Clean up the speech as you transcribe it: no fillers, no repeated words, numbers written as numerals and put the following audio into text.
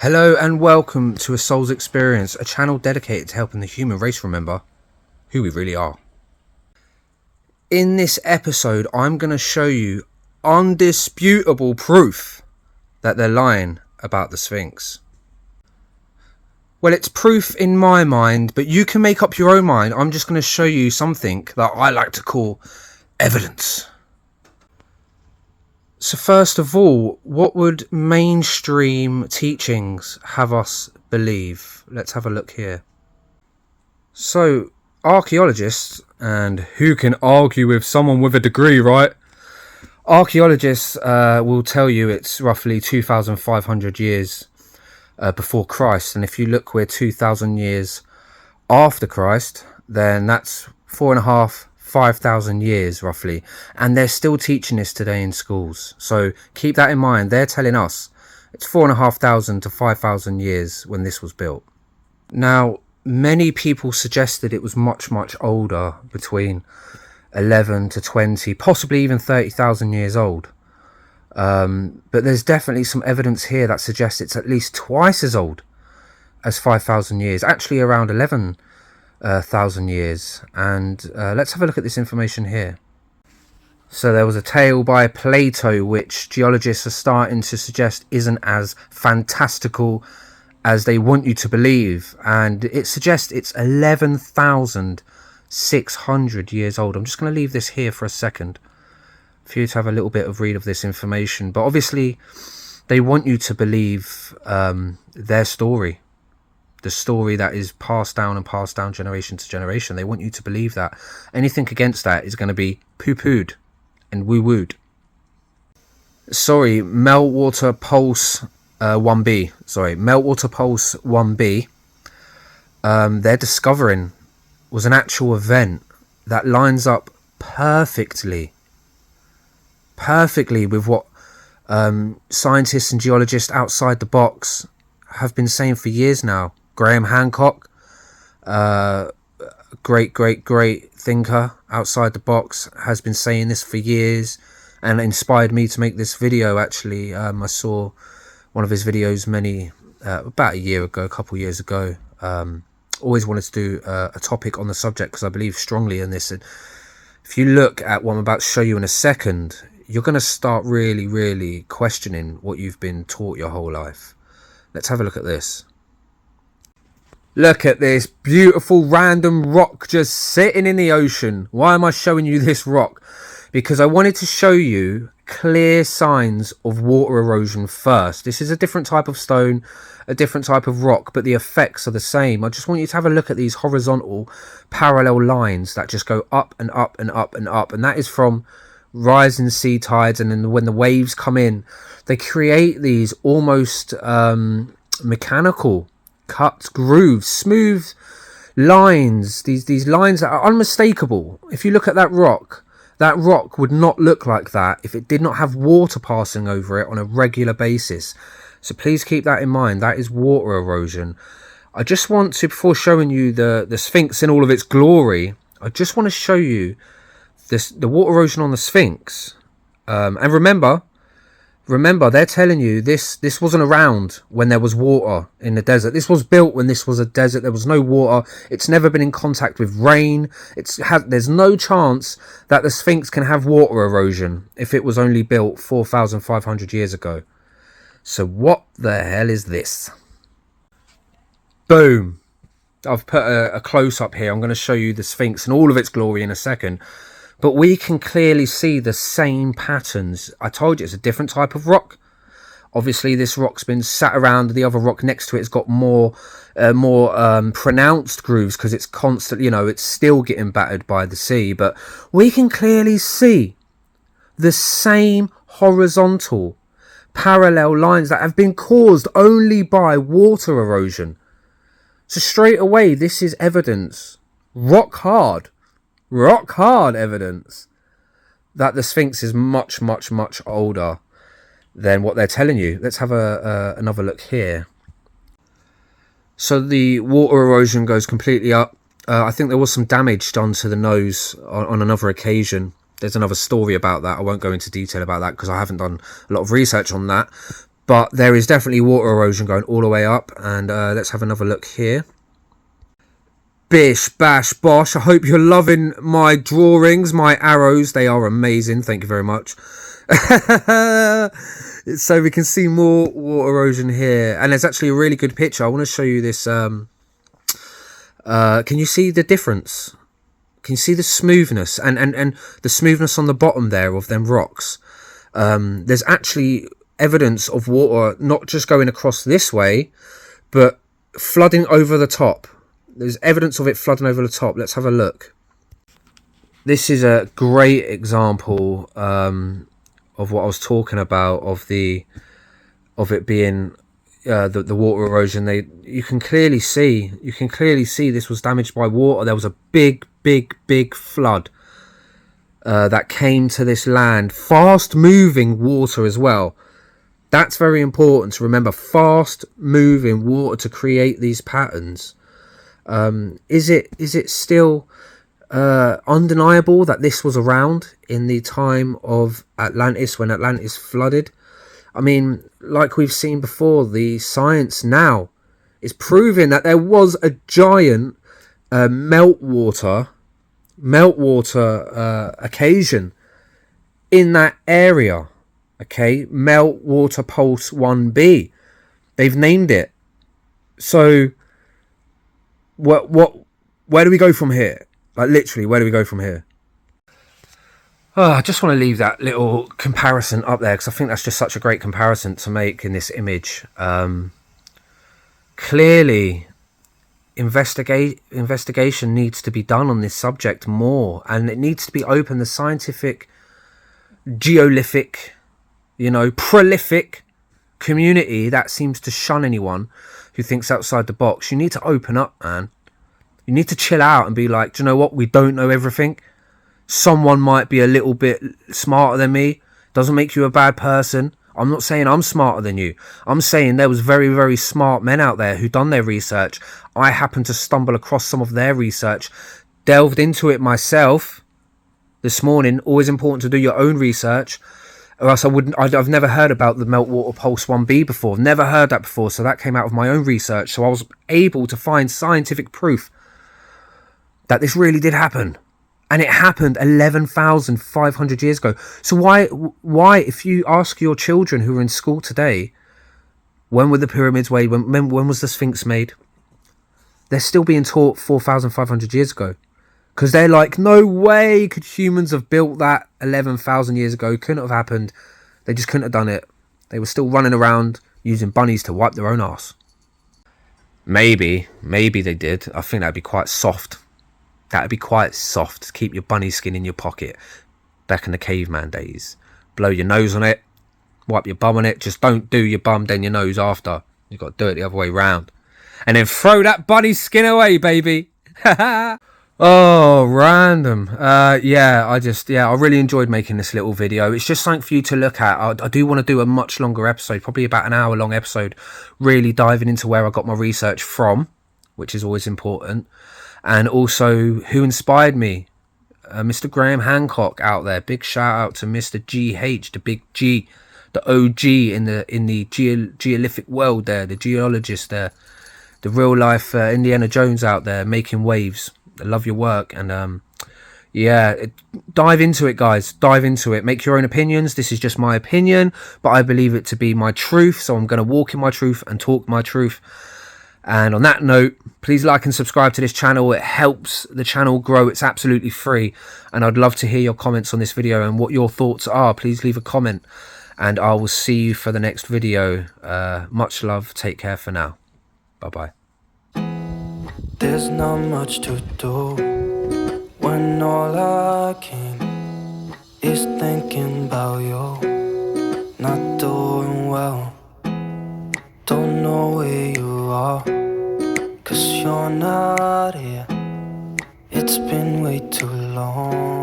Hello and welcome to A Soul's Experience, a channel dedicated to helping the human race remember who we really are. In this episode, I'm going to show you undisputable proof that they're lying about the Sphinx. Well, it's proof in my mind, but you can make up your own mind. I'm just going to show you something that I like to call evidence. So first of all, what would mainstream teachings have us believe? Let's have a look here. So archaeologists, and who can argue with someone with a degree, right? Archaeologists will tell you it's roughly 2,500 years before Christ. And if you look, we're 2,000 years after Christ, then that's 5,000 years roughly, and they're still teaching this today in schools. So keep that in mind. They're telling us it's 4,500 to 5,000 years when this was built. Now, many people suggested it was much older, between 11 to 20, possibly even 30,000 years old. But there's definitely some evidence here that suggests it's at least twice as old as 5,000 years, actually around 11,000 years. And let's have a look at this information here. So there was a tale by Plato which geologists are starting to suggest isn't as fantastical as they want you to believe, and it suggests it's 11,600 years old. I'm just going to leave this here for a second for you to have a little bit of read of this information, but obviously they want you to believe their story. The story that is passed down generation to generation. They want you to believe that. Anything against that is going to be poo-pooed and woo-wooed. Sorry, Meltwater Pulse 1b. Sorry, Meltwater Pulse 1b. Their discovering was an actual event that lines up perfectly with what scientists and geologists outside the box have been saying for years now. Graham Hancock, great thinker outside the box, has been saying this for years and inspired me to make this video. Actually, I saw one of his videos about a couple of years ago. Always wanted to do a topic on the subject because I believe strongly in this. And if you look at what I'm about to show you in a second, you're going to start really questioning what you've been taught your whole life. Let's have a look at this. Look at this beautiful random rock just sitting in the ocean. Why am I showing you this rock? Because I wanted to show you clear signs of water erosion first. This is a different type of stone, a different type of rock, but the effects are the same. I just want you to have a look at these horizontal parallel lines that just go up and up and up and up. And that is from rising sea tides, and then when the waves come in, they create these almost mechanical cuts, grooves, smooth lines, these lines that are unmistakable. If you look at that rock would not look like that if it did not have water passing over it on a regular basis. So please keep that in mind. That is water erosion. I just want to, before showing you the Sphinx in all of its glory, I just want to show you the water erosion on the Sphinx. And remember, they're telling you this wasn't around when there was water in the desert. This was built when this was a desert. There was no water. It's never been in contact with rain. There's no chance that the Sphinx can have water erosion if it was only built 4,500 years ago. So what the hell is this? Boom. I've put a close-up here. I'm going to show you the Sphinx in all of its glory in a second. But we can clearly see the same patterns. I told you it's a different type of rock. Obviously, this rock's been sat around. The other rock next to it's got more pronounced grooves because it's constantly, it's still getting battered by the sea. But we can clearly see the same horizontal parallel lines that have been caused only by water erosion. So straight away, this is evidence, rock hard evidence that the Sphinx is much older than what they're telling you. Let's have another look here. So the water erosion goes completely up. I think there was some damage done to the nose on another occasion. There's another story about that. I won't go into detail about that because I haven't done a lot of research on that. But there is definitely water erosion going all the way up. And let's have another look here. Bish, bash, bosh. I hope you're loving my drawings, my arrows. They are amazing. Thank you very much. So we can see more water erosion here. And there's actually a really good picture. I want to show you this. Can you see the difference? Can you see the smoothness and the smoothness on the bottom there of them rocks? There's actually evidence of water not just going across this way, but flooding over the top. There's evidence of it flooding over the top. Let's have a look. This is a great example of what I was talking about, of it being the water erosion. You can clearly see this was damaged by water. There was a big flood that came to this land. Fast moving water as well. That's very important to remember. Fast moving water to create these patterns. Is it still undeniable that this was around in the time of Atlantis, when Atlantis flooded? I mean, like we've seen before, the science now is proving that there was a giant meltwater occasion in that area. Okay, meltwater pulse 1b. They've named it. So where do we go from here? Like, literally, where do we go from here? Oh, I just want to leave that little comparison up there because I think that's just such a great comparison to make in this image. Clearly, investigation needs to be done on this subject more, and it needs to be open. The scientific, geolithic, prolific community that seems to shun anyone who thinks outside the box. You need to open up, man. You need to chill out and be like, do you know what? We don't know everything. Someone might be a little bit smarter than me. Doesn't make you a bad person. I'm not saying I'm smarter than you. I'm saying there was very, very smart men out there who done their research. I happened to stumble across some of their research, delved into it myself this morning. Always important to do your own research, or else I've never heard about the meltwater pulse 1b before. Never heard that before. So that came out of my own research. So I was able to find scientific proof that this really did happen. And it happened 11,500 years ago. So why, if you ask your children who are in school today, when were the pyramids made? When was the Sphinx made? They're still being taught 4,500 years ago. Because they're like, no way could humans have built that 11,000 years ago. Couldn't have happened. They just couldn't have done it. They were still running around using bunnies to wipe their own arse. Maybe they did. I think that'd be quite soft. That'd be quite soft to keep your bunny skin in your pocket back in the caveman days. Blow your nose on it, wipe your bum on it. Just don't do your bum then your nose after. You've got to do it the other way round. And then throw that bunny skin away, baby. Oh, random. Yeah, I really enjoyed making this little video. It's just something for you to look at. I do want to do a much longer episode, probably about an hour long episode, really diving into where I got my research from, which is always important. And also who inspired me. Mr. Graham Hancock out there. Big shout out to Mr. GH, the big G, the OG in the geolithic world there, the geologist there, the real life Indiana Jones out there making waves. I love your work. And dive into it, guys. Dive into it. Make your own opinions. This is just my opinion, but I believe it to be my truth. So I'm going to walk in my truth and talk my truth. And on that note, please like and subscribe to this channel. It helps the channel grow. It's absolutely free. And I'd love to hear your comments on this video and what your thoughts are. Please leave a comment. And I will see you for the next video. Much love. Take care for now. Bye-bye. There's not much to do when all I can is thinking about you. Not doing well. Don't know where you are, 'cause you're not here. It's been way too long.